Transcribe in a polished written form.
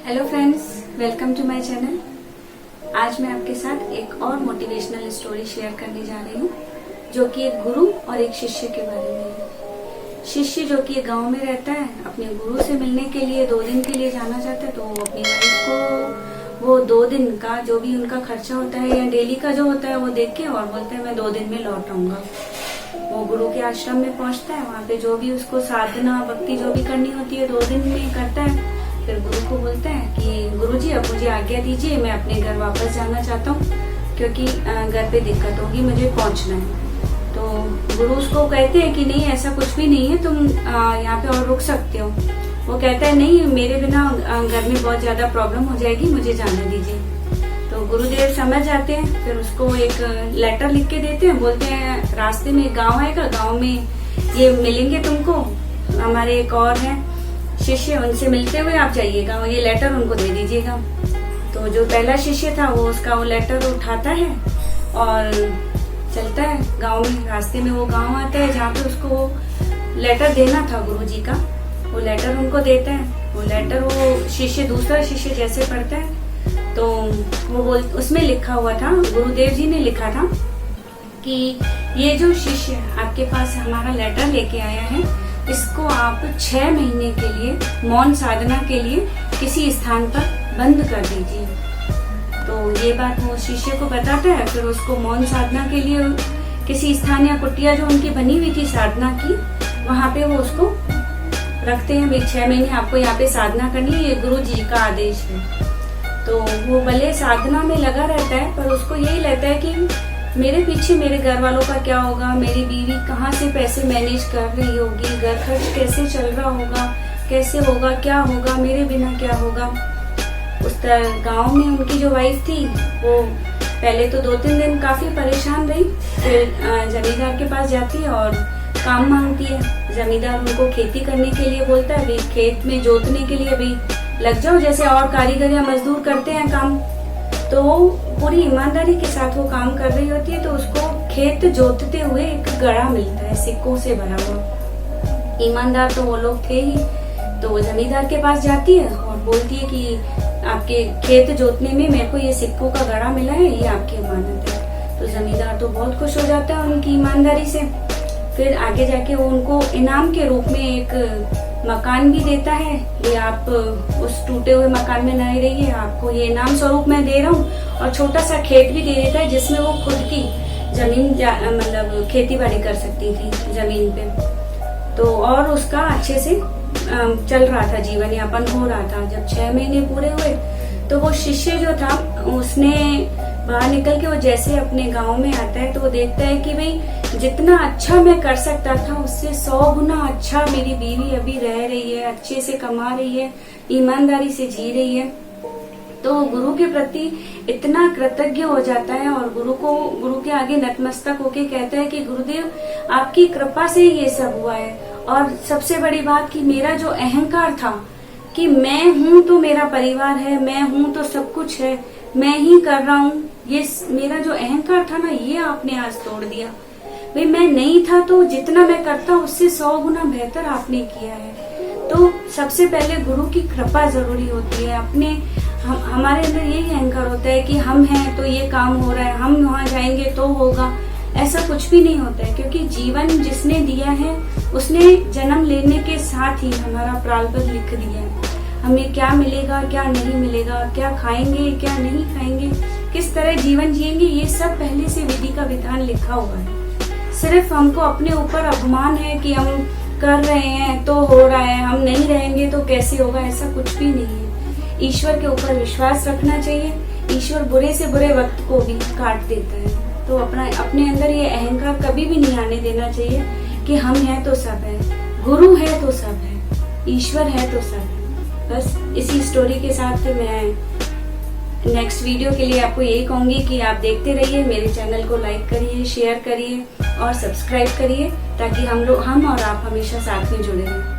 Hello friends, welcome to my channel. आज मैं आपके साथ एक और मोटिवेशनल स्टोरी शेयर करने जा रही हूँ, जो कि एक गुरु और एक शिष्य के बारे में है। शिष्य जो कि गांव में रहता है, अपने गुरु से मिलने के लिए 2 दिन के लिए जाना चाहता है, तो वो अपनी वाइफ को वो 2 दिन का जो भी उनका खर्चा होता है या डेली का जो होता है वो देख के और बोलता है मैं 2 दिन में लौट आऊंगा। वो गुरु के आश्रम में पहुंचता है, वहाँ पे जो भी उसको साधना भक्ति जो भी करनी होती है 2 दिन में करता है। फिर गुरु को बोलता है कि गुरुजी अब मुझे आज्ञा दीजिए, मैं अपने घर वापस जाना चाहता हूँ क्योंकि घर पे दिक्कत होगी, मुझे पहुंचना है। तो गुरु उसको कहते हैं कि नहीं, ऐसा कुछ भी नहीं है, तुम यहाँ पे और रुक सकते हो। वो कहता है नहीं, मेरे बिना घर में बहुत ज्यादा प्रॉब्लम हो जाएगी, मुझे जाने दीजिए। तो गुरुदेव समझ जाते हैं, फिर उसको एक लेटर लिख के देते हैं, बोलते हैं रास्ते में गाँव आएगा, गाँव में ये मिलेंगे तुमको, हमारे एक और है शिष्य, उनसे मिलते हुए आप जाइएगा, ये लेटर उनको दे दीजिएगा। तो जो पहला शिष्य था वो उसका वो लेटर उठाता है और चलता है गांव में। रास्ते में वो गांव आता है जहाँ पे उसको वो लेटर देना था गुरुजी का, वो लेटर उनको देता है। वो लेटर वो शिष्य, दूसरा शिष्य जैसे पढ़ता है तो वो उसमें लिखा हुआ था, गुरुदेव जी ने लिखा था कि ये जो शिष्य आपके पास हमारा लेटर लेके आया है, इसको आप 6 महीने के लिए मौन साधना के लिए किसी स्थान पर बंद कर दीजिए। तो ये बात वो शिष्य को बताता है। फिर उसको मौन साधना के लिए किसी स्थान या कुटिया जो उनकी बनी हुई थी साधना की, वहां पे वो उसको रखते हैं। भाई 6 महीने आपको यहाँ पे साधना करनी है, ये गुरु जी का आदेश है। तो वो भले साधना में लगा रहता है, पर उसको यही लगता है कि मेरे पीछे मेरे घर वालों का क्या होगा, मेरी बीवी कहाँ से पैसे मैनेज कर रही होगी, घर खर्च कैसे चल रहा होगा, कैसे होगा, क्या होगा, मेरे बिना क्या होगा। उस गांव में उनकी जो वाइफ थी वो पहले तो 2-3 दिन काफी परेशान रही, फिर जमींदार के पास जाती है और काम मांगती है। जमींदार उनको खेती करने के लिए बोलता है, भाई खेत में जोतने के लिए भी लग जाओ, जैसे और कारीगर या मजदूर करते हैं काम। तो पूरी ईमानदारी के साथ वो काम कर रही होती है। तो उसको खेत जोतते हुए एक घड़ा मिलता है सिक्कों से भरा हुआ। ईमानदार तो वो लोग थे ही। तो वो जमींदार के पास जाती है और बोलती है कि आपके खेत जोतने में मेरे को ये सिक्कों का घड़ा मिला है, ये आपकी अमानत है। तो जमींदार तो बहुत खुश हो जाता है उनकी ईमानदारी से। फिर आगे जाके वो उनको इनाम के रूप में एक मकान भी देता है, ये आप उस टूटे हुए मकान में नहीं रहिए, आपको ये इनाम स्वरूप मैं दे रहा हूँ। और छोटा सा खेत भी दे देता है जिसमें वो खुद की जमीन मतलब खेती बाड़ी कर सकती थी जमीन पे। तो और उसका अच्छे से चल रहा था, जीवन यापन हो रहा था। जब 6 महीने पूरे हुए तो वो शिष्य जो था उसने बाहर निकल के वो जैसे अपने गांव में आता है तो वो देखता है कि भाई जितना अच्छा मैं कर सकता था उससे 100 गुना अच्छा मेरी बीवी अभी रह रही है, अच्छे से कमा रही है, ईमानदारी से जी रही है। तो गुरु के प्रति इतना कृतज्ञ हो जाता है और गुरु के आगे नतमस्तक होके कहता है कि गुरुदेव आपकी कृपा से ही ये सब हुआ है। और सबसे बड़ी बात कि मेरा जो अहंकार था कि मैं हूँ तो मेरा परिवार है, मैं हूँ तो सब कुछ है, मैं ही कर रहा हूँ, ये मेरा जो अहंकार था ना, ये आपने आज तोड़ दिया। भाई मैं नहीं था तो जितना मैं करता उससे 100 गुना बेहतर आपने किया है। तो सबसे पहले गुरु की कृपा जरूरी होती है। अपने हमारे अंदर यही अहंकार होता है कि हम हैं तो ये काम हो रहा है, हम वहाँ जाएंगे तो होगा। ऐसा कुछ भी नहीं होता है, क्योंकि जीवन जिसने दिया है उसने जन्म लेने के साथ ही हमारा प्रारब्ध लिख दिया है। हमें क्या मिलेगा, क्या नहीं मिलेगा, क्या खाएंगे, क्या नहीं खाएंगे, किस तरह जीवन जिएंगे, ये सब पहले से विधि का विधान लिखा हुआ है। सिर्फ हमको अपने ऊपर अभिमान है कि हम कर रहे हैं तो हो रहा है, हम नहीं रहेंगे तो कैसे होगा, ऐसा कुछ भी नहीं है। ईश्वर के ऊपर विश्वास रखना चाहिए। ईश्वर बुरे से बुरे वक्त को भी काट देता है। तो अपने अंदर ये अहंकार कभी भी नहीं आने देना चाहिए कि हम हैं तो सब है, गुरु है तो सब है, ईश्वर है तो सब है। बस इसी स्टोरी के साथ मैं नेक्स्ट वीडियो के लिए आपको यही कहूंगी कि आप देखते रहिए, मेरे चैनल को लाइक करिए, शेयर करिए और सब्सक्राइब करिए, ताकि हम और आप हमेशा साथ में जुड़े रहें।